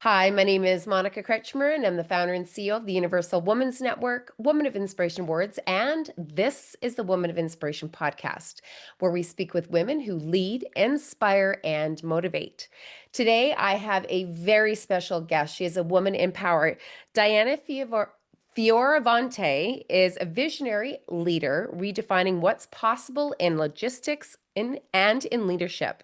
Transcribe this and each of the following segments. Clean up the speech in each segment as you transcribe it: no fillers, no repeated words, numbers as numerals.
Hi, my name is Monica Kretschmer, and I'm the founder and CEO of the Universal Women's Network, Woman of Inspiration Awards, and this is the Woman of Inspiration podcast, where we speak with women who lead, inspire, and motivate. Today, I have a very special guest. She is a woman in power. Dianna Fioravanti is a visionary leader, redefining what's possible in logistics and in leadership.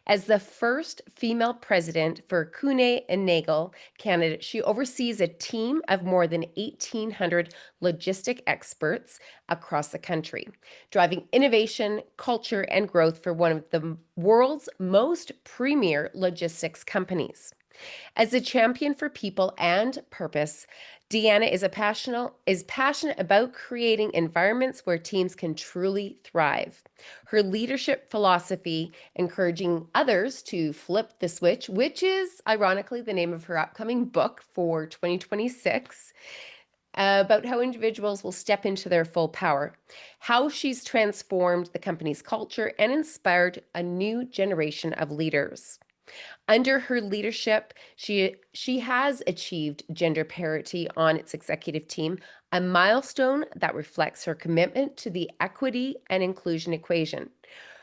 As the first female president for Kuehne+Nagel Canada, she oversees a team of more than 1,800 logistic experts across the country, driving innovation, culture, and growth for one of the world's most premier logistics companies. As a champion for people and purpose, Dianna is passionate about creating environments where teams can truly thrive. Her leadership philosophy, encouraging others to flip the switch, which is ironically the name of her upcoming book for 2026, about how individuals will step into their full power, how she's transformed the company's culture and inspired a new generation of leaders. Under her leadership, she has achieved gender parity on its executive team, a milestone that reflects her commitment to the equity and inclusion equation.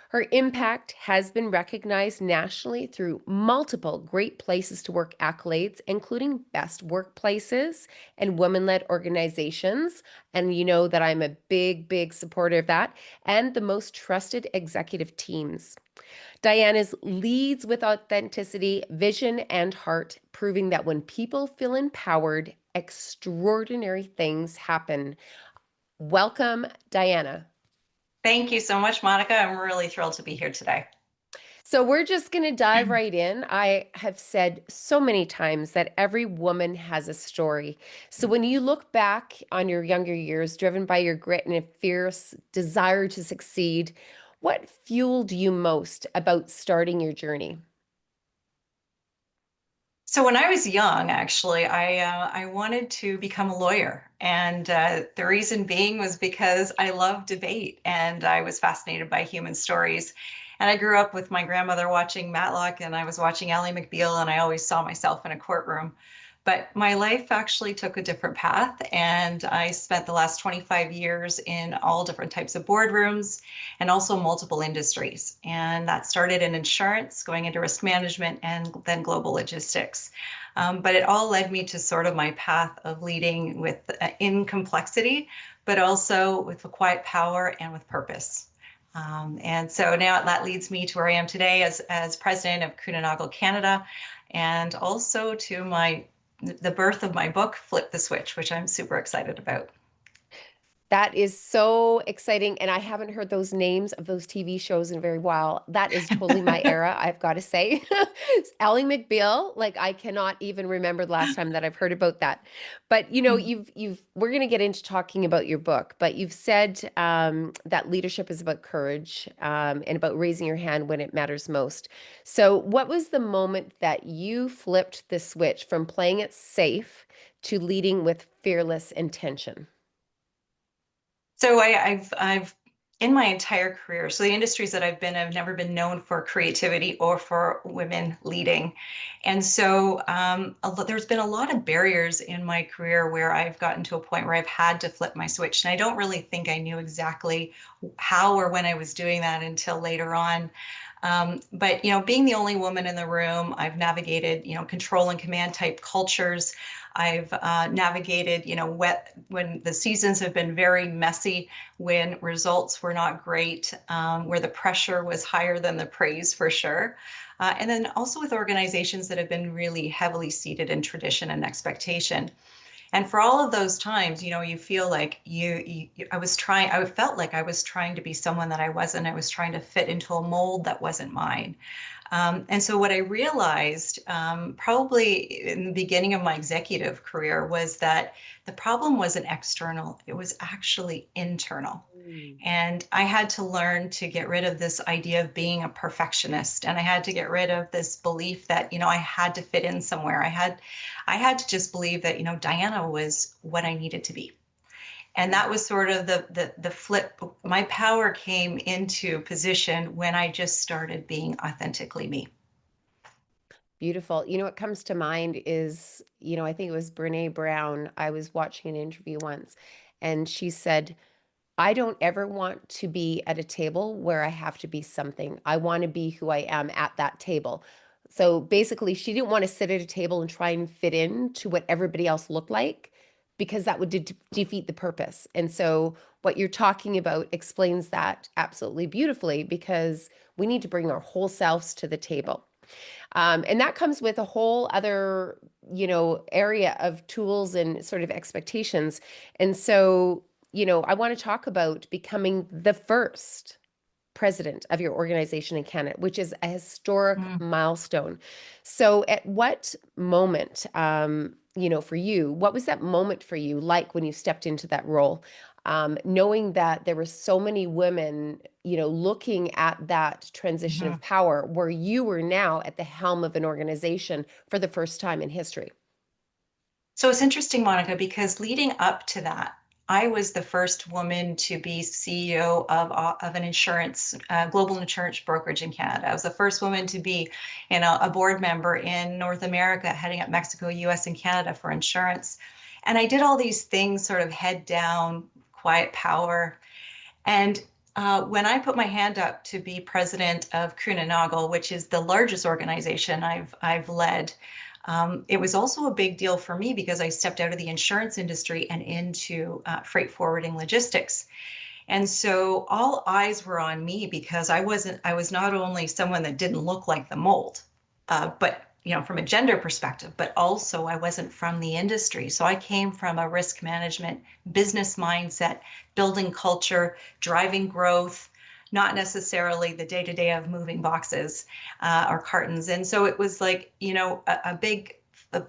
Her impact has been recognized nationally through multiple Great Places to Work accolades, including Best Workplaces and Women-Led Organizations. And you know that I'm a big supporter of that, and the Most Trusted Executive Teams. Dianna's leads with authenticity, vision, and heart, proving that when people feel empowered, extraordinary things happen. Welcome, Dianna. Thank you so much, Monica. I'm really thrilled to be here today. So, we're just going to dive right in. I have said so many times that every woman has a story. So, when you look back on your younger years, driven by your grit and a fierce desire to succeed, what fueled you most about starting your journey? So when I was young, actually, I wanted to become a lawyer, and the reason being was because I love debate and I was fascinated by human stories. And I grew up with my grandmother watching Matlock, and I was watching Ally McBeal, and I always saw myself in a courtroom. But my life actually took a different path, and I spent the last 25 years in all different types of boardrooms and also multiple industries. And that started in insurance, going into risk management, and then global logistics. But it all led me to sort of my path of leading with in complexity, but also with a quiet power and with purpose. And so now that leads me to where I am today as president of Kuehne+Nagel Canada, and also to the birth of my book, Flip the Switch, which I'm super excited about. That is so exciting. And I haven't heard those names of those TV shows in a very while. That is totally my era, I've got to say. Ally McBeal, like I cannot even remember the last time that I've heard about that. But you know, we're going to get into talking about your book, but you've said that leadership is about courage and about raising your hand when it matters most. So what was the moment that you flipped the switch from playing it safe to leading with fearless intention? So I've in my entire career, so the industries that I've been, I've never been known for creativity or for women leading. And so there's been a lot of barriers in my career where I've gotten to a point where I've had to flip my switch. And I don't really think I knew exactly how or when I was doing that until later on. But being the only woman in the room, I've navigated, control and command type cultures. I've navigated, when the seasons have been very messy, when results were not great, where the pressure was higher than the praise for sure. And then also with organizations that have been really heavily seated in tradition and expectation. And for all of those times, you feel like I felt like I was trying to be someone that I wasn't. I was trying to fit into a mold that wasn't mine. And so what I realized probably in the beginning of my executive career was that the problem wasn't external, it was actually internal. Mm. And I had to learn to get rid of this idea of being a perfectionist. And I had to get rid of this belief that, I had to fit in somewhere. I had to just believe that, Dianna was what I needed to be. And that was sort of the flip. My power came into position when I just started being authentically me. Beautiful. What comes to mind is, I think it was Brene Brown. I was watching an interview once, and she said, I don't ever want to be at a table where I have to be something. I want to be who I am at that table. So basically, she didn't want to sit at a table and try and fit in to what everybody else looked like because that would defeat the purpose. And so, what you're talking about explains that absolutely beautifully because we need to bring our whole selves to the table. And that comes with a whole other, area of tools and sort of expectations. And so, I want to talk about becoming the first president of your organization in Canada, which is a historic Mm. milestone. So, at what moment, for you, what was that moment for you like when you stepped into that role? Knowing that there were so many women, looking at that transition of Mhm. power where you were now at the helm of an organization for the first time in history. So it's interesting, Monica, because leading up to that, I was the first woman to be CEO of an insurance, global insurance brokerage in Canada. I was the first woman to be, a board member in North America, heading up Mexico, US, and Canada for insurance. And I did all these things sort of head down, quiet power. And when I put my hand up to be president of Kuehne+Nagel, which is the largest organization I've led, it was also a big deal for me because I stepped out of the insurance industry and into freight forwarding logistics. And so all eyes were on me because I was not only someone that didn't look like the mold, but from a gender perspective, but also I wasn't from the industry. So I came from a risk management business mindset, building culture, driving growth, not necessarily the day to day of moving boxes or cartons. And so it was like, a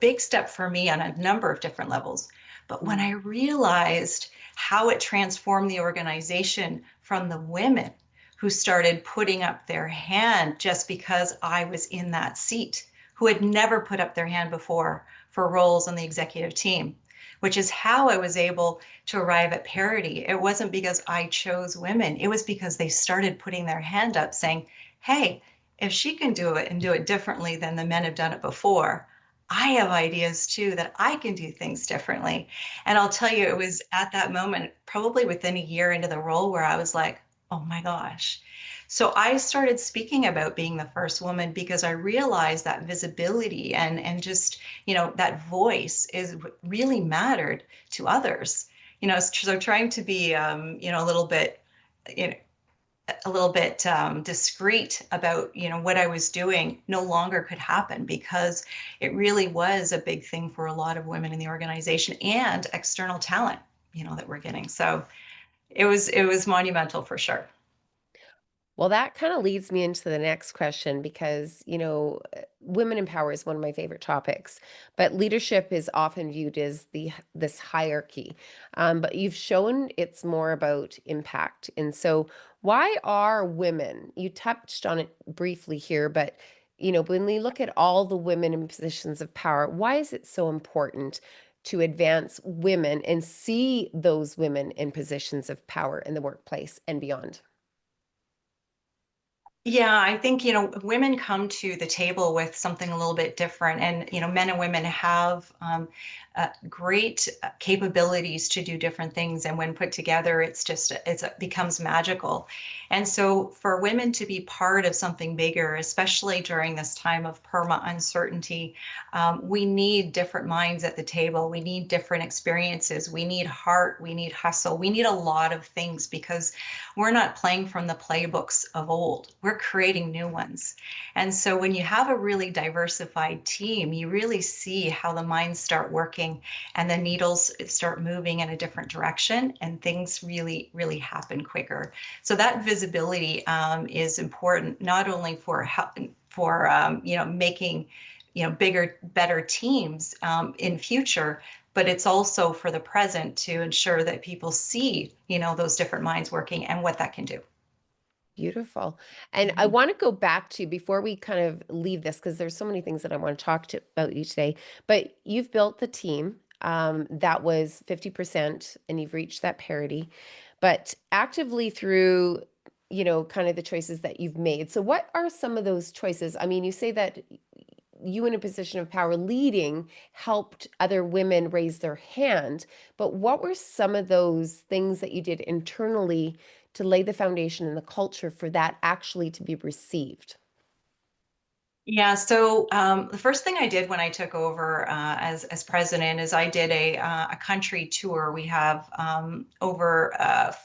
big step for me on a number of different levels. But when I realized how it transformed the organization from the women who started putting up their hand just because I was in that seat, who had never put up their hand before for roles on the executive team, which is how I was able to arrive at parity. It wasn't because I chose women, it was because they started putting their hand up saying, hey, if she can do it and do it differently than the men have done it before, I have ideas too that I can do things differently. And I'll tell you, it was at that moment, probably within a year into the role, where I was like, oh my gosh. So I started speaking about being the first woman because I realized that visibility and just, that voice is really mattered to others. So trying to be, a little bit, you know, discreet about what I was doing no longer could happen because it really was a big thing for a lot of women in the organization and external talent that we're getting. So it was monumental for sure. Well, that kind of leads me into the next question because, women in power is one of my favorite topics, but leadership is often viewed as this hierarchy. But you've shown it's more about impact. And so, why are women? You touched on it briefly here, but when we look at all the women in positions of power, why is it so important to advance women and see those women in positions of power in the workplace and beyond? Yeah, I think, women come to the table with something a little bit different. And, men and women have great capabilities to do different things. And when put together, it becomes magical. And so for women to be part of something bigger, especially during this time of perma uncertainty, we need different minds at the table. We need different experiences. We need heart. We need hustle. We need a lot of things because we're not playing from the playbooks of old. We're creating new ones. And so when you have a really diversified team, you really see how the minds start working and the needles start moving in a different direction and things really, really happen quicker. So that visibility is important, not only for making bigger, better teams in future, but it's also for the present to ensure that people see, those different minds working and what that can do. Beautiful. And I Mhm. want to go back to before we kind of leave this, because there's so many things that I want to talk to about you today. But you've built the team that was 50% and you've reached that parity, but actively through, kind of the choices that you've made. So what are some of those choices? I mean, you say that you in a position of power leading helped other women raise their hand. But what were some of those things that you did internally to lay the foundation and the culture for that actually to be received? Yeah, so the first thing I did when I took over as president is I did a country tour. We have over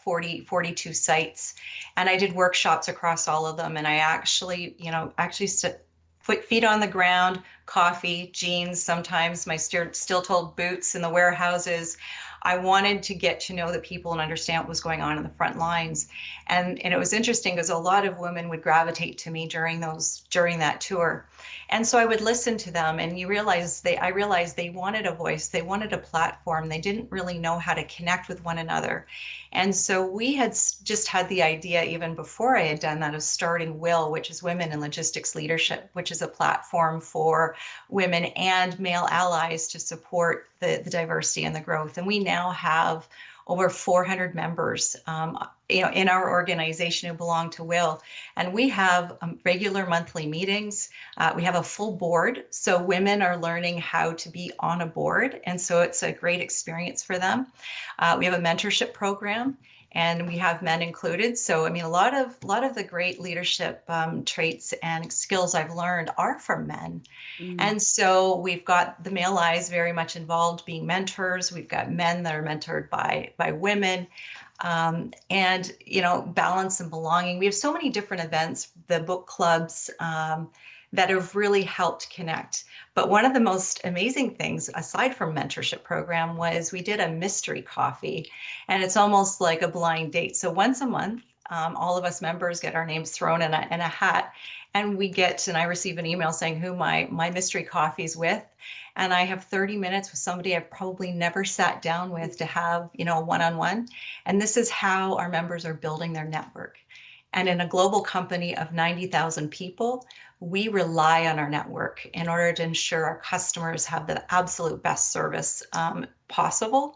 42 sites, and I did workshops across all of them. And I actually, actually sit, put feet on the ground, coffee, jeans, sometimes my steel-toed boots in the warehouses. I wanted to get to know the people and understand what was going on in the front lines. And it was interesting because a lot of women would gravitate to me during that tour. And so I would listen to them, and I realized they wanted a voice, they wanted a platform, they didn't really know how to connect with one another. And so we had just had the idea, even before I had done that, of starting WIL, which is Women in Logistics Leadership, which is a platform for women and male allies to support the diversity and the growth. And we now have over 400 members, in our organization who belong to WIL. And we have regular monthly meetings. We have a full board, so women are learning how to be on a board, and so it's a great experience for them. We have a mentorship program, and we have men included. So I mean, a lot of the great leadership traits and skills I've learned are from men. Mm. And so we've got the male eyes very much involved being mentors. We've got men that are mentored by women, and balance and belonging. We have so many different events, the book clubs, that have really helped connect. But one of the most amazing things, aside from mentorship program, was we did a mystery coffee, and it's almost like a blind date. So once a month, all of us members get our names thrown in a hat, and I receive an email saying who my mystery coffee is with. And I have 30 minutes with somebody I've probably never sat down with to have, one-on-one. And this is how our members are building their network. And in a global company of 90,000 people, we rely on our network in order to ensure our customers have the absolute best service possible.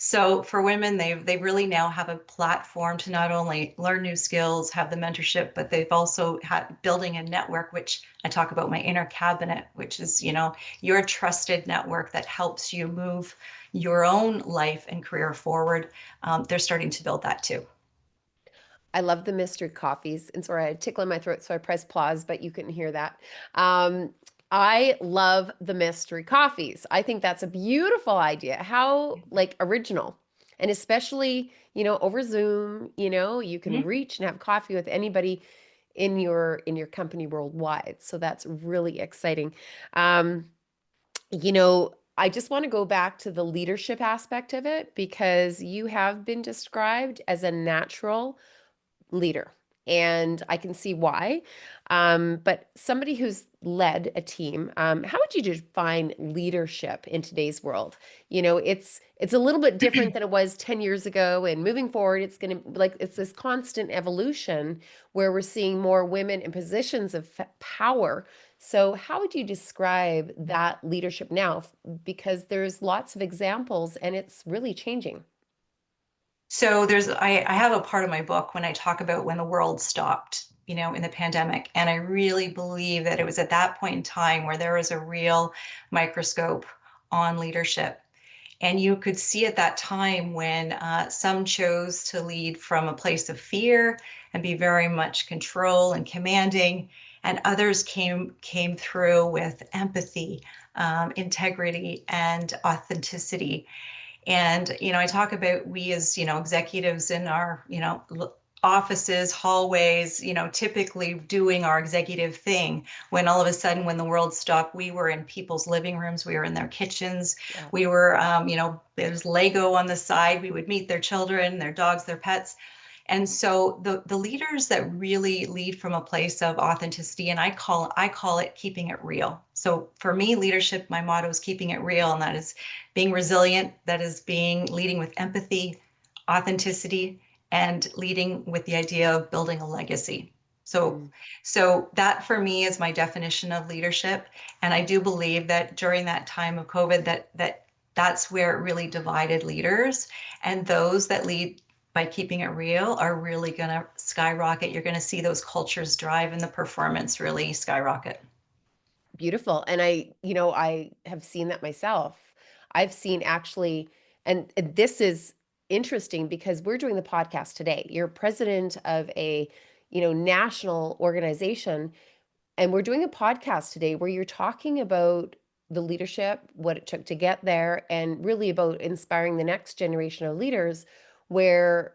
So for women, they really now have a platform to not only learn new skills, have the mentorship, but they've also had building a network, which I talk about my inner cabinet, which is, your trusted network that helps you move your own life and career forward. They're starting to build that too. I love the mystery coffees. And sorry, I had a tickle in my throat, so I pressed pause, but you couldn't hear that. Um, I love the mystery coffees. I think that's a beautiful idea. How like original. And especially, over Zoom, you can Mhm. reach and have coffee with anybody in your company worldwide. So that's really exciting. Um, I just want to go back to the leadership aspect of it because you have been described as a natural leader. And I can see why. But somebody who's led a team, how would you define leadership in today's world? It's a little bit different than it was 10 years ago. And moving forward, it's going to like it's this constant evolution where we're seeing more women in positions of power. So how would you describe that leadership now? Because there's lots of examples and it's really changing. So I have a part of my book when I talk about when the world stopped, in the pandemic. And I really believe that it was at that point in time where there was a real microscope on leadership. And you could see at that time when some chose to lead from a place of fear and be very much control and commanding, and others came through with empathy, integrity, and authenticity. And, I talk about we as, executives in our, offices, hallways, typically doing our executive thing. When all of a sudden, when the world stopped, we were in people's living rooms, we were in their kitchens, Yeah. we were, there's Lego on the side, we would meet their children, their dogs, their pets. And so the leaders that really lead from a place of authenticity, and I call it keeping it real. So for me, leadership, my motto is keeping it real, and that is being resilient, that is being leading with empathy, authenticity, and leading with the idea of building a legacy. So Mm. so that for me is my definition of leadership. And I do believe that during that time of COVID that's where it really divided leaders, and those that lead by keeping it real are really going to skyrocket. You're going to see those cultures drive and the performance really skyrocket. Beautiful. And I have seen that myself. I've seen actually, and this is interesting because we're doing the podcast today. You're president of a, national organization, and we're doing a podcast today where you're talking about the leadership, what it took to get there, and really about inspiring the next generation of leaders where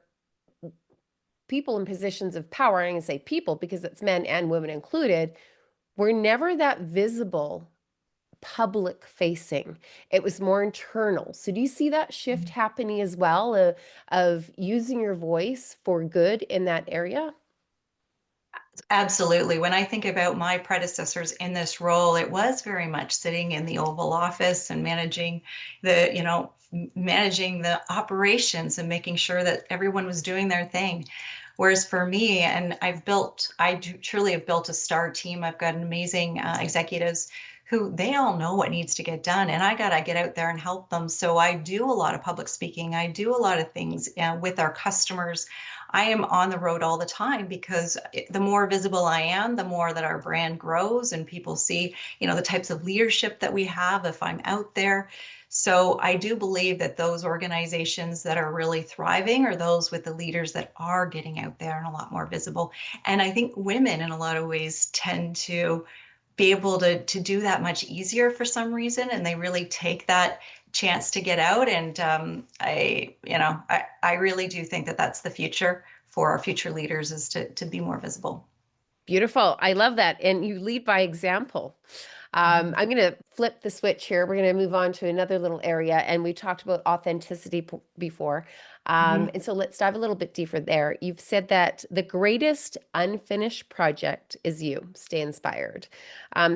people in positions of power, I'm going to say people because it's men and women included, were never that visible public facing. It was more internal. So do you see that shift happening as well, of using your voice for good in that area? Absolutely. When I think about my predecessors in this role, it was very much sitting in the Oval Office and managing the operations and making sure that everyone was doing their thing. Whereas for me, and truly have built a star team. I've got amazing executives who they all know what needs to get done, and I got to get out there and help them. So I do a lot of public speaking. I do a lot of things with our customers. I am on the road all the time because the more visible I am, the more that our brand grows and people see, the types of leadership that we have if I'm out there. So I do believe that those organizations that are really thriving are those with the leaders that are getting out there and a lot more visible. And I think women in a lot of ways tend to be able to do that much easier for some reason, and they really take that chance to get out. And I really do think that that's the future for our future leaders, is to be more visible. Beautiful. I love that. And you lead by example. Mhm. I'm going to flip the switch here. We're going to move on to another little area. And we talked about authenticity before. Mhm. And so let's dive a little bit deeper there. You've said that the greatest unfinished project is you. Stay inspired.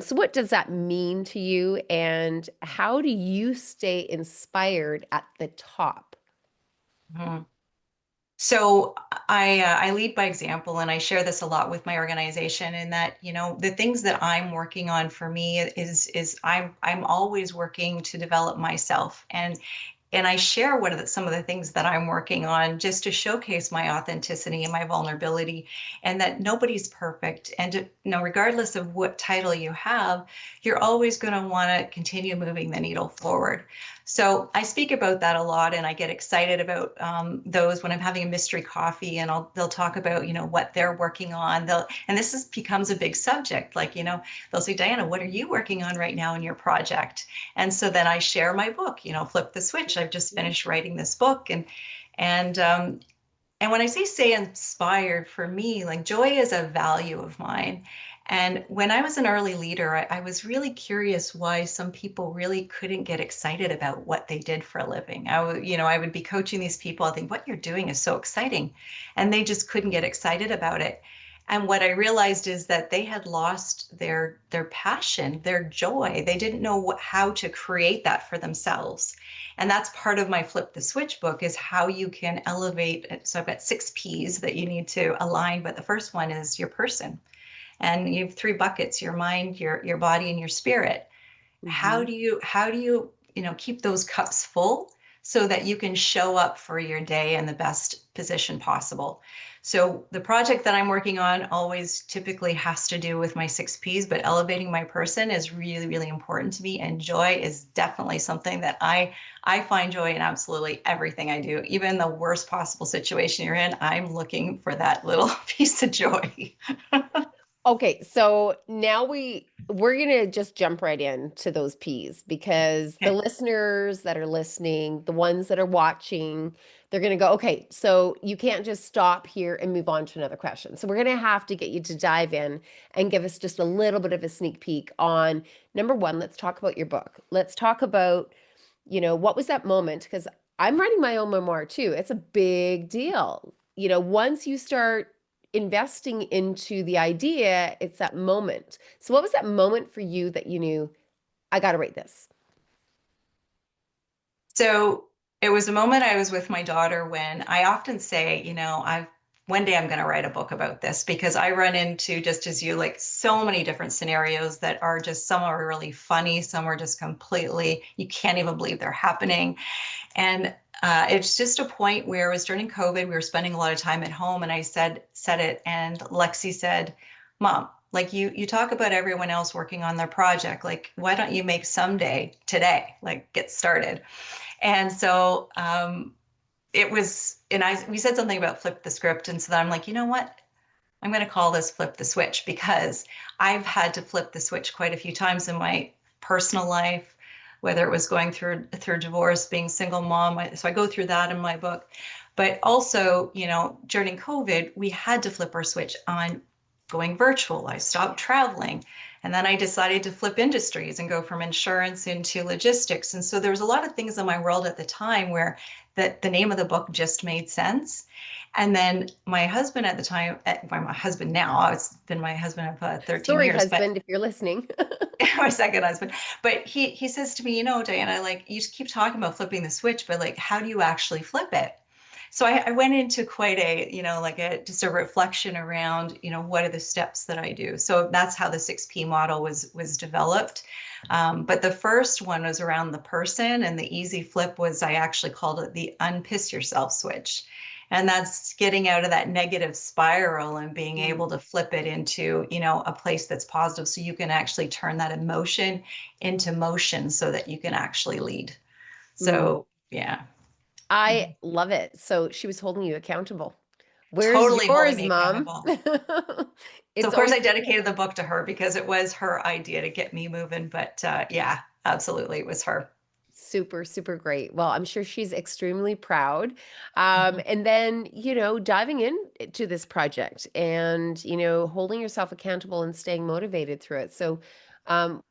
So, what does that mean to you? And how do you stay inspired at the top? Mhm. So I lead by example, and I share this a lot with my organization. In that, the things that I'm working on for me is I'm always working to develop myself, and I share some of the things that I'm working on just to showcase my authenticity and my vulnerability, and that nobody's perfect. And regardless of what title you have, you're always going to want to continue moving the needle forward. So I speak about that a lot, and I get excited about those when I'm having a mystery coffee, and they'll talk about what they're working on. And becomes a big subject. Like, they'll say, Dianna, what are you working on right now in your project? And so then I share my book, Flip the Switch. I've just finished writing this book, and um, and when I say stay inspired, for me, like, joy is a value of mine. And when I was an early leader, I was really curious why some people really couldn't get excited about what they did for a living. I would be coaching these people. I think what you're doing is so exciting, and they just couldn't get excited about it. And what I realized is that they had lost their passion, their joy. They didn't know how to create that for themselves. And that's part of my Flip the Switch book, is how you can elevate. So I've got 6 P's that you need to align, but the first one is your person. And you have 3 buckets: your mind, your body, and your spirit. How Mhm. do you keep those cups full so that you can show up for your day in the best position possible? So the project that I'm working on always typically has to do with my 6 P's, but elevating my person is really, really important to me. And joy is definitely something that I find joy in absolutely everything I do. Even the worst possible situation you're in, I'm looking for that little piece of joy. Okay, so now we're gonna just jump right into those P's because the Okay. listeners that are listening, the ones that are watching, they're gonna go, okay, so you can't just stop here and move on to another question. So we're gonna have to get you to dive in and give us just a little bit of a sneak peek on number one. Let's talk about your book. Let's talk about, what was that moment? Because I'm writing my own memoir too. It's a big deal. Once you start investing into the idea, it's that moment. So, what was that moment for you that you knew, I got to write this? So it was a moment I was with my daughter when I often say, I've one day I'm going to write a book about this, because I run into, just as you, like, so many different scenarios that are just, some are really funny, some are just completely, you can't even believe they're happening. And it's just a point where it was during COVID. We were spending a lot of time at home, and I said it, and Lexi said, "Mom, Like you talk about everyone else working on their project. Like, why don't you make someday today? Like, get started. And so it was, and we said something about flip the script. And so then I'm like, you know what? I'm going to call this flip the switch because I've had to flip the switch quite a few times in my personal life, whether it was going through divorce, being single mom. So I go through that in my book. But also, during COVID, we had to flip our switch on going virtual. I stopped traveling. And then I decided to flip industries and go from insurance into logistics. And so there was a lot of things in my world at the time where the name of the book just made sense. And then my husband at the time, my husband now, it's been my husband of 13 Sorry, years, but husband, if you're listening. my second husband. But he says to me, Diana, like you just keep talking about flipping the switch, but like, how do you actually flip it? So I went into quite a, like just a reflection around, what are the steps that I do? So that's how the 6P model was developed. But the first one was around the person, and the easy flip was I actually called it the unpiss yourself switch. And that's getting out of that negative spiral and being able Mm, to flip it into, a place that's positive so you can actually turn that emotion into motion so that you can actually lead. mm. So, yeah. I Mhm. love it. So she was holding you accountable. Where's Totally holding yours, me mom? accountable. So It's of course I always dedicated the book to her because it was her idea to get me moving. But yeah, absolutely, it was her. super, super great. Well, I'm sure she's extremely proud. Mhm. And then, diving into this project and, holding yourself accountable and staying motivated through it. So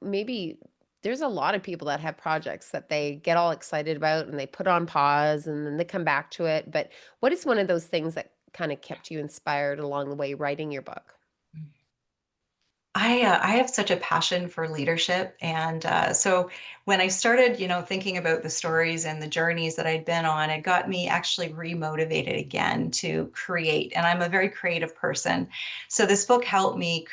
maybe there's a lot of people that have projects that they get all excited about and they put on pause and then they come back to it. But what is one of those things that kind of kept you inspired along the way writing your book? I have such a passion for leadership, and so when I started, thinking about the stories and the journeys that I'd been on, it got me actually remotivated again to create. And I'm a very creative person, so this book helped me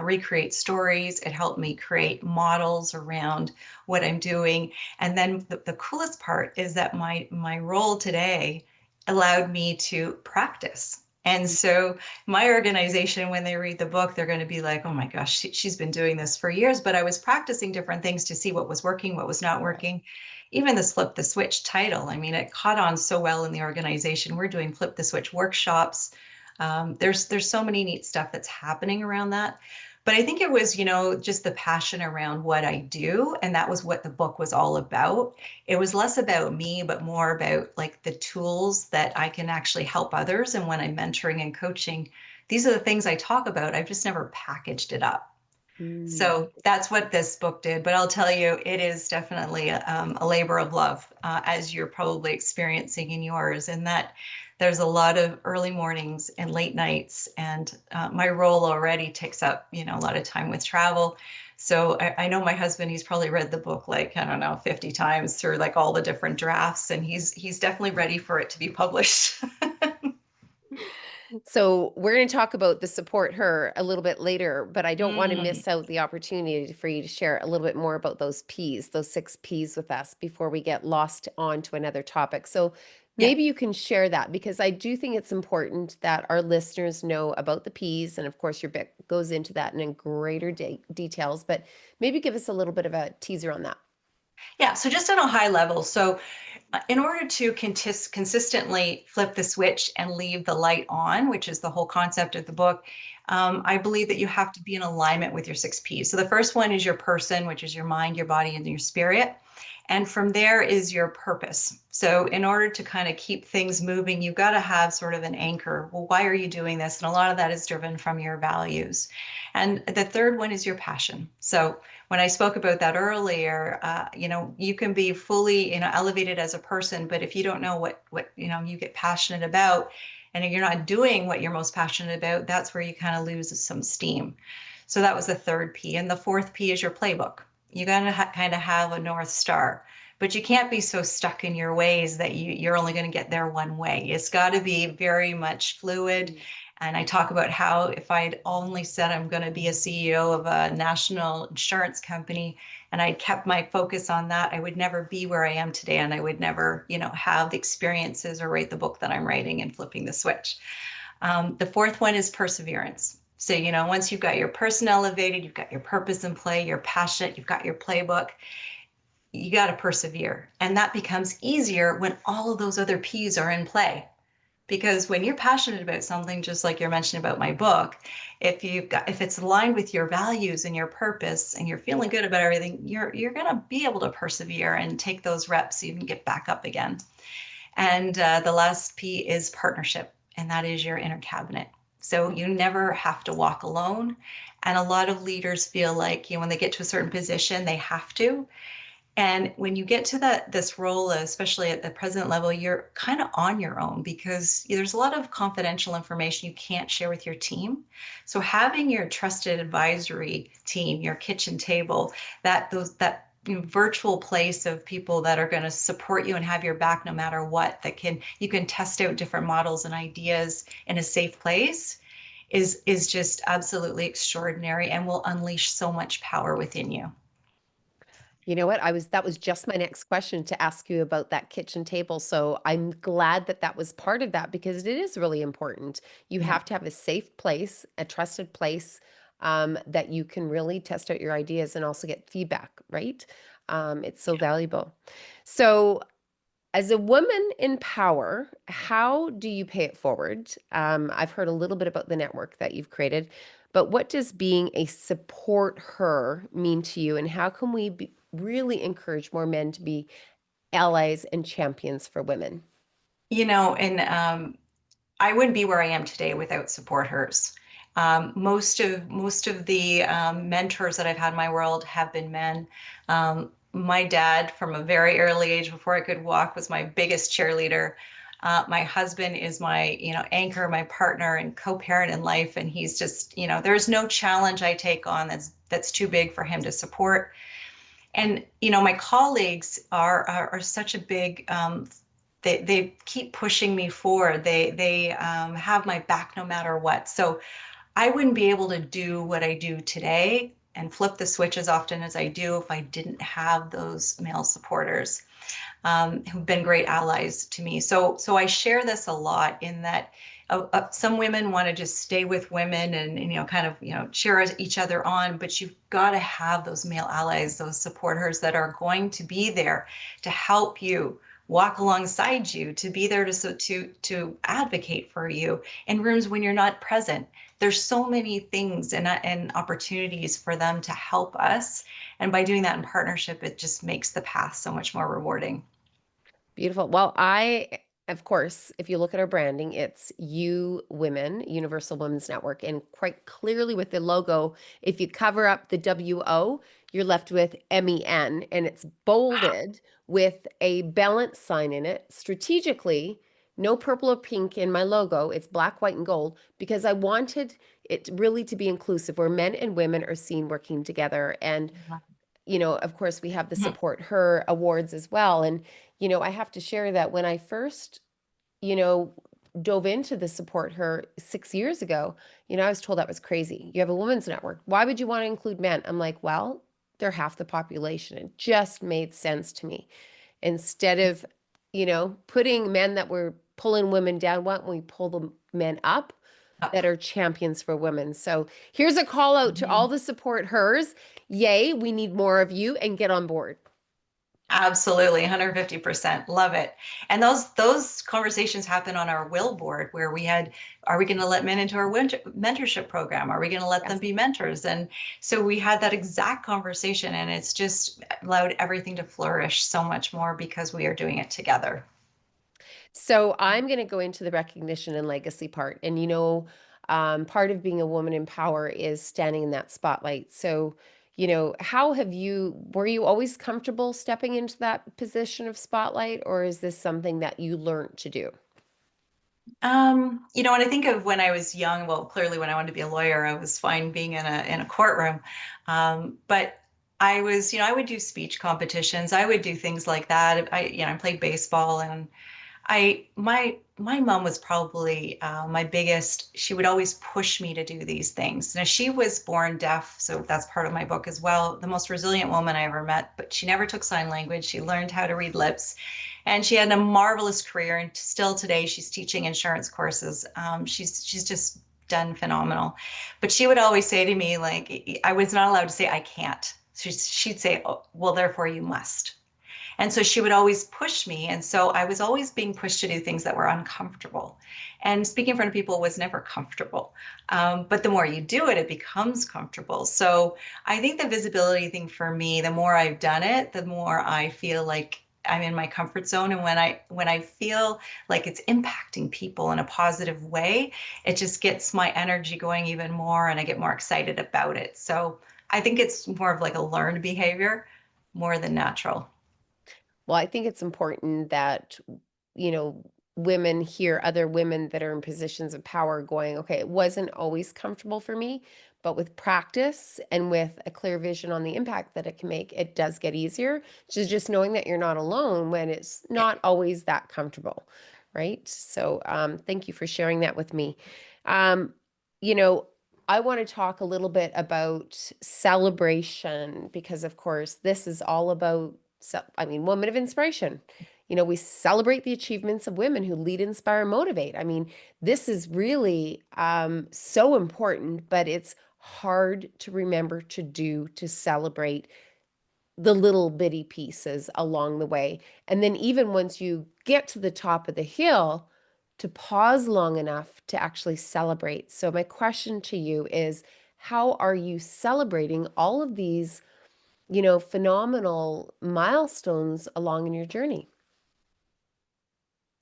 recreate stories. It helped me create models around what I'm doing, and then the coolest part is that my role today allowed me to practice. And so my organization, when they read the book, they're going to be like, oh my gosh, she's been doing this for years. But I was practicing different things to see what was working, what was not working. Even this Flip the Switch title, I mean, it caught on so well in the organization. We're doing Flip the Switch workshops. There's so many neat stuff that's happening around that. But I think it was, just the passion around what I do. And that was what the book was all about. It was less about me, but more about like the tools that I can actually help others. And when I'm mentoring and coaching, these are the things I talk about. I've just never packaged it up. Mm. So that's what this book did. But I'll tell you, it is definitely a labor of love, as you're probably experiencing in yours, in that there's a lot of early mornings and late nights. And my role already takes up, a lot of time with travel. So I know my husband, he's probably read the book like, I don't know, 50 times through like all the different drafts, and he's definitely ready for it to be published. So we're going to talk about the support her a little bit later, but I don't want to Mm, miss out the opportunity for you to share a little bit more about those P's, those 6 P's with us before we get lost on to another topic. So yeah. maybe you can share that because I do think it's important that our listeners know about the P's. And of course, your book goes into that in greater details, but maybe give us a little bit of a teaser on that. Yeah. So just on a high level. So in order to consistently flip the switch and leave the light on, which is the whole concept of the book, I believe that you have to be in alignment with your 6Ps. So the first one is your person, which is your mind, your body, and your spirit. And from there is your purpose. So, in order to kind of keep things moving, you've got to have sort of an anchor. Well, why are you doing this? And a lot of that is driven from your values. And the third one is your passion. So, when I spoke about that earlier, you can be fully, elevated as a person, but if you don't know what you get passionate about, and you're not doing what you're most passionate about, that's where you kind of lose some steam. So that was the third P, and the fourth P is your playbook. You got to kind of have a North Star, but you can't be so stuck in your ways that you're only going to get there one way. It's got to be very much fluid. And I talk about how if I'd only said I'm going to be a CEO of a national insurance company and I'd kept my focus on that, I would never be where I am today. And I would never, have the experiences or write the book that I'm writing and flipping the switch. The fourth one is perseverance. So, once you've got your person elevated, you've got your purpose in play, you're passionate, you've got your playbook, you got to persevere. And that becomes easier when all of those other P's are in play. Because when you're passionate about something, just like you're mentioning about my book, if it's aligned with your values and your purpose and you're feeling good about everything, you're gonna be able to persevere and take those reps, even get back up again. And the last P is partnership, and that is your inner cabinet. So you never have to walk alone. And a lot of leaders feel like, when they get to a certain position, they have to. And when you get to this role, especially at the president level, you're kind of on your own because there's a lot of confidential information you can't share with your team. So having your trusted advisory team, your kitchen table, that virtual place of people that are going to support you and have your back no matter what, you can test out different models and ideas in a safe place is just absolutely extraordinary and will unleash so much power within you. You know what? That was just my next question to ask you about that kitchen table. So I'm glad that that was part of that because it is really important. You Yeah. have to have a safe place, a trusted place that you can really test out your ideas and also get feedback, right? It's so valuable. So, as a woman in power, how do you pay it forward? I've heard a little bit about the network that you've created, but what does being a support her mean to you, and how can we really encourage more men to be allies and champions for women? And I wouldn't be where I am today without support hers. Most of the mentors that I've had in my world have been men. My dad, from a very early age, before I could walk, was my biggest cheerleader. My husband is my, anchor, my partner, and co-parent in life, and he's just, there's no challenge I take on that's too big for him to support. And my colleagues are such a big they keep pushing me forward. They have my back no matter what. So I wouldn't be able to do what I do today and flip the switch as often as I do if I didn't have those male supporters who've been great allies to me. So I share this a lot in that some women want to just stay with women and kind of cheer each other on, but you've got to have those male allies, those supporters that are going to be there to help you walk alongside you, to be there to advocate for you in rooms when you're not present. There's so many things and opportunities for them to help us, and by doing that in partnership, it just makes the path so much more rewarding. Beautiful. Well, of course, if you look at our branding, it's You Women, Universal Women's Network. And quite clearly with the logo, if you cover up the WO, you're left with MEN, and it's bolded with a balance sign in it. Strategically, no purple or pink in my logo. It's black, white, and gold because I wanted it really to be inclusive where men and women are seen working together. And of course, we have the Mhm. Support Her awards as well. And, I have to share that when I first, you know, dove into the Support Her 6 years ago, I was told that was crazy. You have a women's network. Why would you want to include men? I'm like, well, they're half the population. It just made sense to me. Instead of, putting men that were pulling women down, why don't we pull the men up that are champions for women? So here's a call out to all Mhm. the Support Hers. Yay, we need more of you and get on board. Absolutely, 150%. Love it. And those conversations happen on our will board where are we going to let men into our mentorship program? Are we going to let them Yes. be mentors? And so we had that exact conversation, and it's just allowed everything to flourish so much more because we are doing it together. So I'm going to go into the recognition and legacy part. And part of being a woman in power is standing in that spotlight. So, were you always comfortable stepping into that position of spotlight, or is this something that you learned to do? When I think of when I was young, well, clearly when I wanted to be a lawyer, I was fine being in a courtroom. But I would do speech competitions. I would do things like that. I played baseball, and my mom was probably my biggest. She would always push me to do these things. Now she was born deaf, so that's part of my book as well. The most resilient woman I ever met, but she never took sign language. She learned how to read lips, and she had a marvelous career. And still today, she's teaching insurance courses. She's just done phenomenal. But she would always say to me, like, I was not allowed to say I can't. She'd say, oh, well, therefore you must. And so she would always push me. And so I was always being pushed to do things that were uncomfortable. And speaking in front of people was never comfortable. But the more you do it, it becomes comfortable. So I think the visibility thing for me, the more I've done it, the more I feel like I'm in my comfort zone. And when I feel like it's impacting people in a positive way, it just gets my energy going even more and I get more excited about it. So I think it's more of like a learned behavior more than natural. Well, I think it's important that, you know, women hear other women that are in positions of power going, okay, it wasn't always comfortable for me, but with practice and with a clear vision on the impact that it can make, it does get easier. So just knowing that you're not alone when it's Yeah. not always that comfortable, right? So thank you for sharing that with me. Um, you know, I want to talk a little bit about celebration because, of course, this is all about, I mean, women of inspiration. You know, we celebrate the achievements of women who lead, inspire, motivate. I mean, this is really so important, but it's hard to remember to do to celebrate the little bitty pieces along the way. And then, even once you get to the top of the hill, to pause long enough to actually celebrate. So, my question to you is how are you celebrating all of these, phenomenal milestones along in your journey?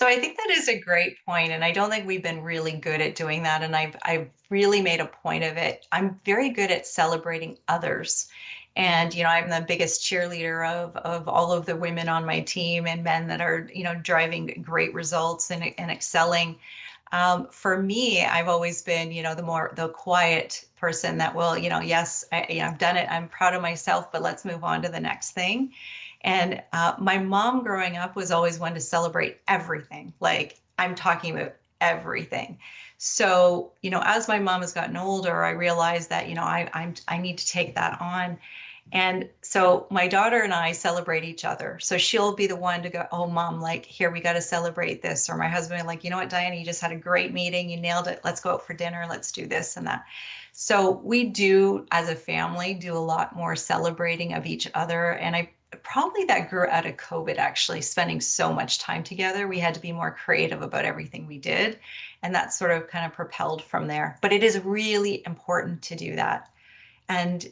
So I think that is a great point, and I don't think we've been really good at doing that. And I've really made a point of it. I'm very good at celebrating others, and I'm the biggest cheerleader of all of the women on my team and men that are driving great results and excelling. For me, I've always been the quiet person that will yes, I've done it. I'm proud of myself, but let's move on to the next thing. And my mom growing up was always one to celebrate everything. Like I'm talking about everything. So, as my mom has gotten older, I realized that, I need to take that on. And so my daughter and I celebrate each other. So she'll be the one to go, oh, mom, like, here, we got to celebrate this. Or my husband, like, you know what, Diana, you just had a great meeting. You nailed it. Let's go out for dinner. Let's do this and that. So we do, as a family, do a lot more celebrating of each other. And I probably that grew out of COVID, actually, spending so much time together. We had to be more creative about everything we did. And that sort of kind of propelled from there. But it is really important to do that. And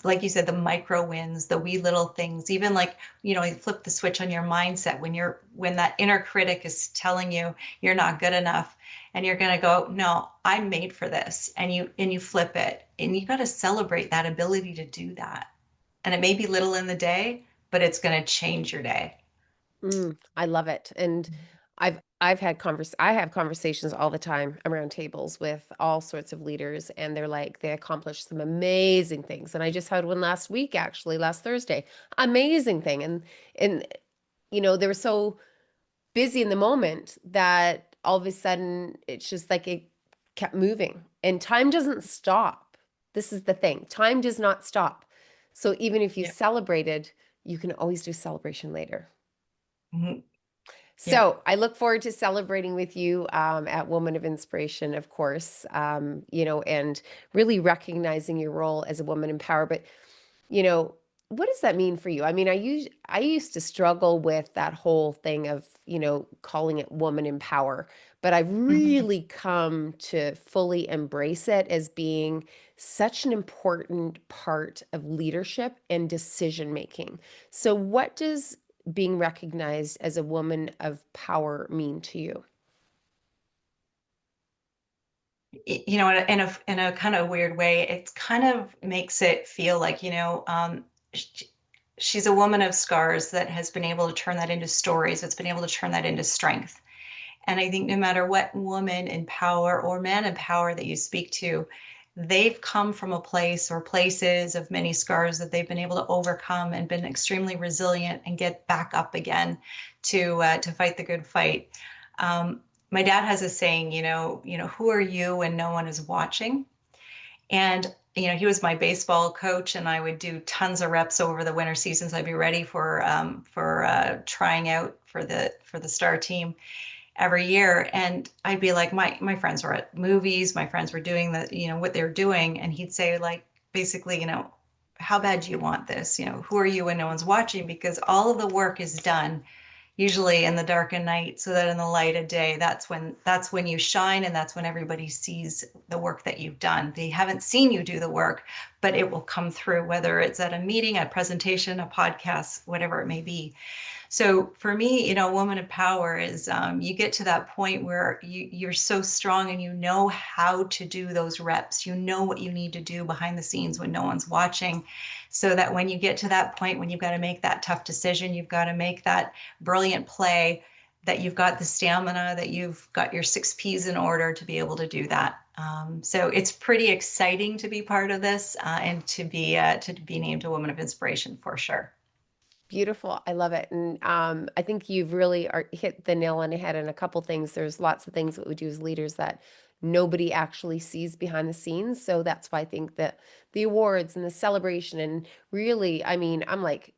like you said, the micro wins, the wee little things, even like you flip the switch on your mindset when that inner critic is telling you you're not good enough, and you're going to go, no, I'm made for this, and you flip it, and you got to celebrate that ability to do that. And it may be little in the day, but it's going to change your day. I love it. And I have conversations all the time around tables with all sorts of leaders, and they're like they accomplish some amazing things. And I just had one last week, actually, last Thursday. Amazing thing. And they were so busy in the moment that all of a sudden it's just like it kept moving. And time doesn't stop. This is the thing. Time does not stop. So even if you Yeah. celebrated, you can always do celebration later. Mhm. Yeah. So I look forward to celebrating with you at Woman of Inspiration, of course, and really recognizing your role as a woman in power. But you know, what does that mean for you? I mean, I used to struggle with that whole thing of, calling it woman in power, but I've Mhm. really come to fully embrace it as being such an important part of leadership and decision making. So what does being recognized as a woman of power mean to you? In a kind of weird way, it kind of makes it feel like, sh- she's a woman of scars that has been able to turn that into stories, that's been able to turn that into strength. And I think no matter what woman in power or man in power that you speak to, they've come from a place or places of many scars that they've been able to overcome and been extremely resilient and get back up again to fight the good fight. My dad has a saying, who are you when no one is watching? And he was my baseball coach, and I would do tons of reps over the winter seasons. I'd be ready for trying out for the star team. every year. And I'd be like, my friends were at movies, my friends were doing what they're doing. And he'd say, like, basically, how bad do you want this? Who are you when no one's watching? Because all of the work is done usually in the dark of night, so that in the light of day, that's when you shine, and that's when everybody sees the work that you've done. They haven't seen you do the work, but it will come through, whether it's at a meeting, a presentation, a podcast, whatever it may be. So for me, woman of power is, you get to that point where you're so strong and you know how to do those reps. You know what you need to do behind the scenes when no one's watching, so that when you get to that point when you've got to make that tough decision, you've got to make that brilliant play, that you've got the stamina, that you've got your six P's in order to be able to do that. So it's pretty exciting to be part of this, and to be named a Woman of Inspiration for sure. Beautiful. I love it. And I think you've really hit the nail on the head in a couple things. There's lots of things that we do as leaders that nobody actually sees behind the scenes. So that's why I think that the awards and the celebration and really, I mean, I'm like,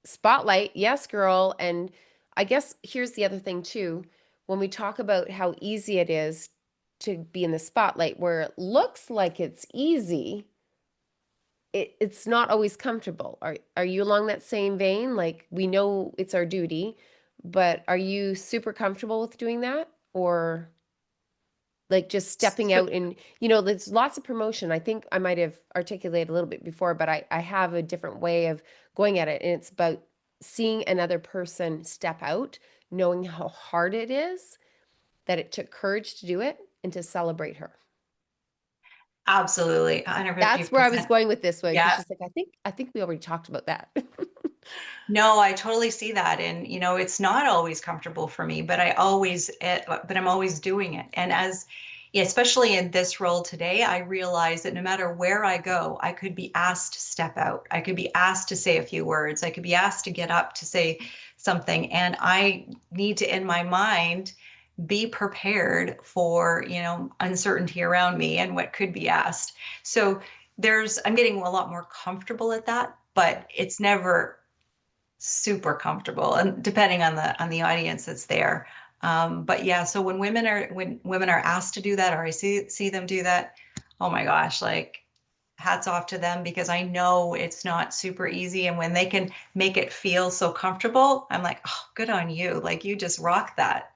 spotlight, yes, girl. And I guess here's the other thing too. When we talk about how easy it is to be in the spotlight, where it looks like it's easy, it's not always comfortable. Are you along that same vein? Like we know it's our duty, but are you super comfortable with doing that? Or like just stepping So out and there's lots of promotion. I think I might have articulated a little bit before, but I have a different way of going at it. And it's about seeing another person step out, knowing how hard it is, that it took courage to do it, and to celebrate her. absolutely, That's where I was 150%. going with this one, because Yeah. she's like, I think we already talked about that. No, I totally see that. And, it's not always comfortable for me, but I'm always doing it. And yeah, especially in this role today, I realize that no matter where I go, I could be asked to step out. I could be asked to say a few words. I could be asked to get up to say something. And I need to, in my mind, be prepared for, uncertainty around me and what could be asked. So I'm getting a lot more comfortable at that, but it's never super comfortable, and depending on the audience that's there. But yeah, so when women are asked to do that, or I see them do that, oh my gosh, like, hats off to them, because I know it's not super easy. And when they can make it feel so comfortable, I'm like, oh, good on you, like, you just rock that.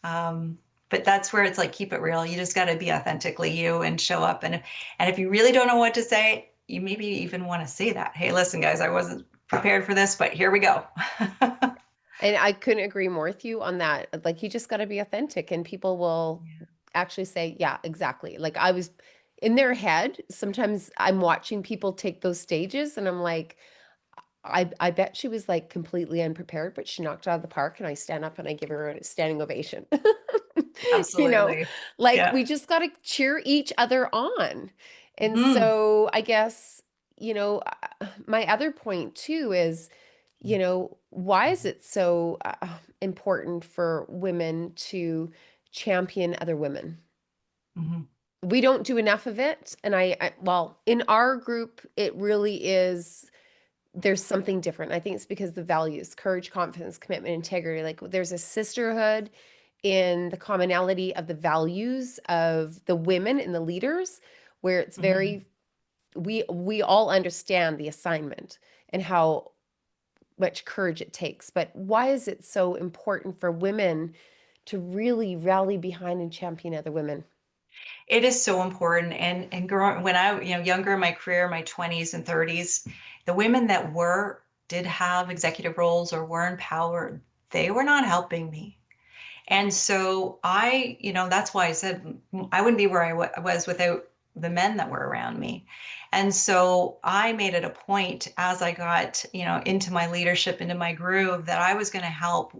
um, but that's where it's like, keep it real. You just got to be authentically you and show up. And if you really don't know what to say, you maybe even want to say that, hey, listen, guys, I wasn't prepared for this, but here we go. And I couldn't agree more with you on that. Like, you just got to be authentic, and people will actually say, yeah, exactly. Like, I was in their head. Sometimes I'm watching people take those stages, and I'm like, I bet she was like completely unprepared, but she knocked it out of the park, and I stand up and I give her a standing ovation. You know, Absolutely. like Yeah. we just got to cheer each other on. And Mhm. so I guess, my other point too is, why is it so important for women to champion other women? Mhm. We don't do enough of it. And well, in our group, it really is, there's something different. I think it's because the values, courage, confidence, commitment, integrity, like there's a sisterhood in the commonality of the values of the women and the leaders, where it's Mhm. very, we all understand the assignment and how much courage it takes. But why is it so important for women to really rally behind and champion other women? It is so important. And growing when I, younger in my career, my 20s and 30s, the women that did have executive roles or were in power, they were not helping me. And so that's why I said I wouldn't be where I was without the men that were around me. And so I made it a point, as I got, into my leadership, into my groove, that I was going to help,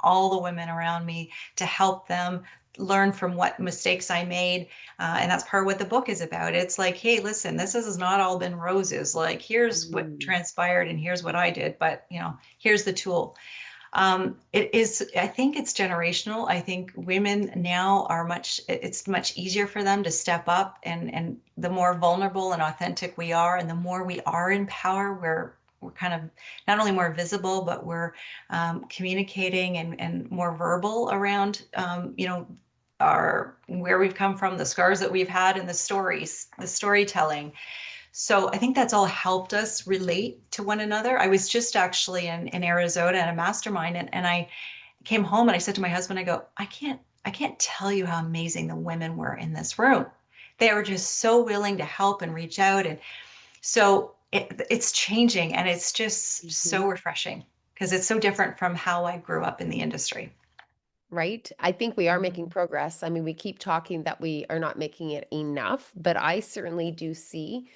all the women around me, to help them learn from what mistakes I made. And that's part of what the book is about. It's like, hey, listen, has not all been roses. Like, here's what Mm. transpired and here's what I did, but here's the tool. It is, I think it's generational. I think women now it's much easier for them to step up, and the more vulnerable and authentic we are, and the more we are in power, we're kind of not only more visible, but we're communicating and more verbal around, our where we've come from, the scars that we've had, and the stories, the storytelling. So I think that's all helped us relate to one another. I was just actually in Arizona at a mastermind, and I came home and I said to my husband, I go, I can't tell you how amazing the women were in this room. They were just so willing to help and reach out. And so it's changing, and it's just Mhm. so refreshing because it's so different from how I grew up in the industry. Right? I think we are making Mhm. progress. I mean, we keep talking that we are not making it enough, but I certainly do see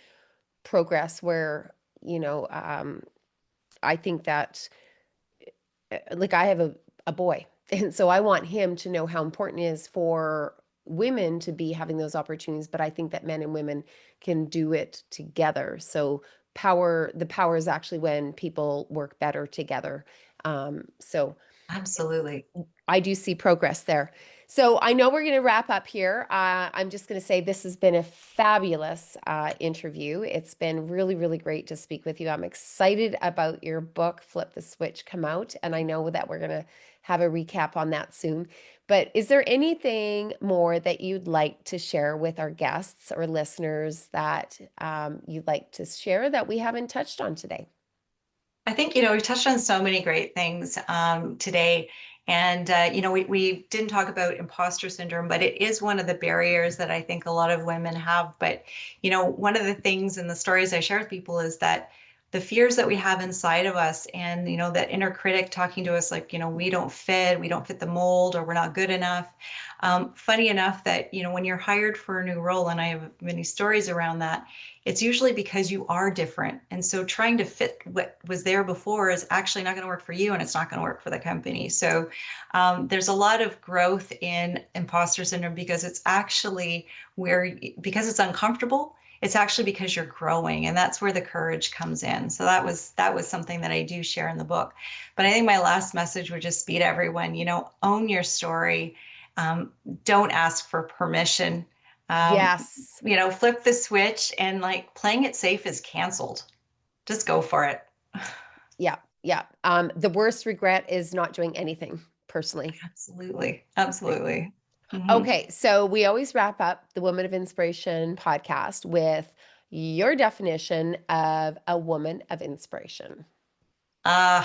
progress where, you know, I think that like I have a boy, and so I want him to know how important it is for women to be having those opportunities, but I think that men and women can do it together. So the power is actually when people work better together. So Absolutely. I do see progress there. So I know we're going to wrap up here. I'm just going to say this has been a fabulous interview. It's been really, really great to speak with you. I'm excited about your book, Flip the Switch, come out, and I know that we're going to have a recap on that soon. But is there anything more that you'd like to share with our guests or listeners that you'd like to share that we haven't touched on today? I think, we've touched on so many great things today. And, we didn't talk about imposter syndrome, but it is one of the barriers that I think a lot of women have. But, one of the things in the stories I share with people is that the fears that we have inside of us, and, that inner critic talking to us like, we don't fit the mold, or we're not good enough. Funny enough that, when you're hired for a new role, and I have many stories around that, it's usually because you are different. And so trying to fit what was there before is actually not going to work for you, and it's not going to work for the company. So there's a lot of growth in imposter syndrome because it's actually because it's uncomfortable. It's actually because you're growing, and that's where the courage comes in. So that was something that I do share in the book. But I think my last message would just be to everyone, own your story. Um, don't ask for permission. Um, Yes. flip the switch, and like playing it safe is canceled. Just go for it. Yeah. Yeah. The worst regret is not doing anything personally. Absolutely. Absolutely. Hmm. Okay, so we always wrap up the Woman of Inspiration podcast with your definition of a woman of inspiration. Uh,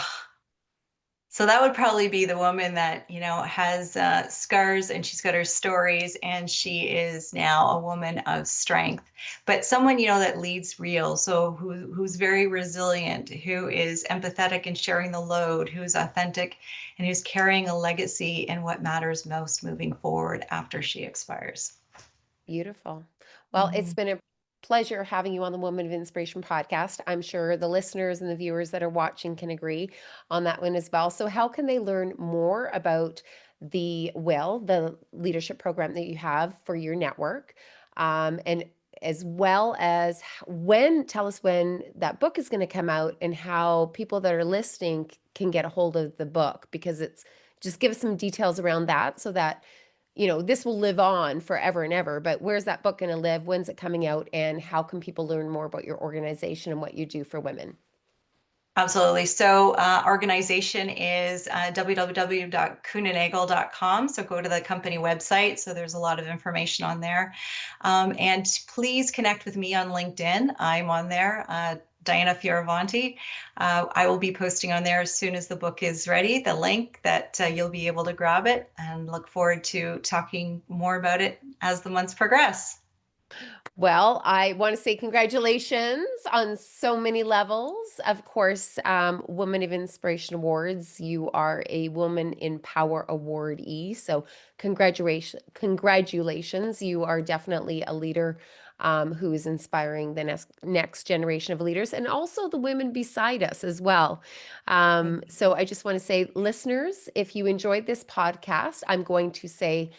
so that would probably be the woman that, has scars, and she's got her stories, and she is now a woman of strength. But someone, that leads real. So who's very resilient, who is empathetic and sharing the load, who's authentic, and who's carrying a legacy in what matters most moving forward after she expires. Beautiful. Well, it's Mhm. been a pleasure having you on the Woman of Inspiration podcast. I'm sure the listeners and the viewers that are watching can agree on that one as well. So, how can they learn more about the leadership program that you have for your network? And as well as tell us when that book is going to come out and how people that are listening can get a hold of the book, because it's just give us some details around that so that this will live on forever and ever, but where's that book going to live? When's it coming out? And how can people learn more about your organization and what you do for women? Absolutely. So, organization is www.kuehne+Nagel.com. So, go to the company website. So, there's a lot of information on there. And please connect with me on LinkedIn. I'm on there, Dianna Fioravanti. I will be posting on there as soon as the book is ready, the link that you'll be able to grab it, and look forward to talking more about it as the months progress. Well, I want to say congratulations on so many levels. Of course, Woman of Inspiration Awards, you are a Woman in Power awardee. So congratulations. You are definitely a leader who is inspiring the next generation of leaders, and also the women beside us as well. Thank you. So I just want to say, listeners, if you enjoyed this podcast, I'm going to say,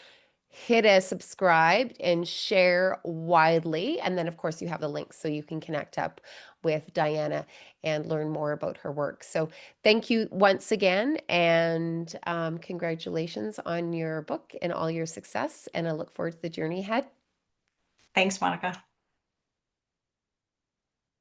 hit a subscribe and share widely. And then, of course, you have the links so you can connect up with Dianna and learn more about her work. So, thank you once again. And congratulations on your book and all your success. And I look forward to the journey ahead. Thanks, Monica.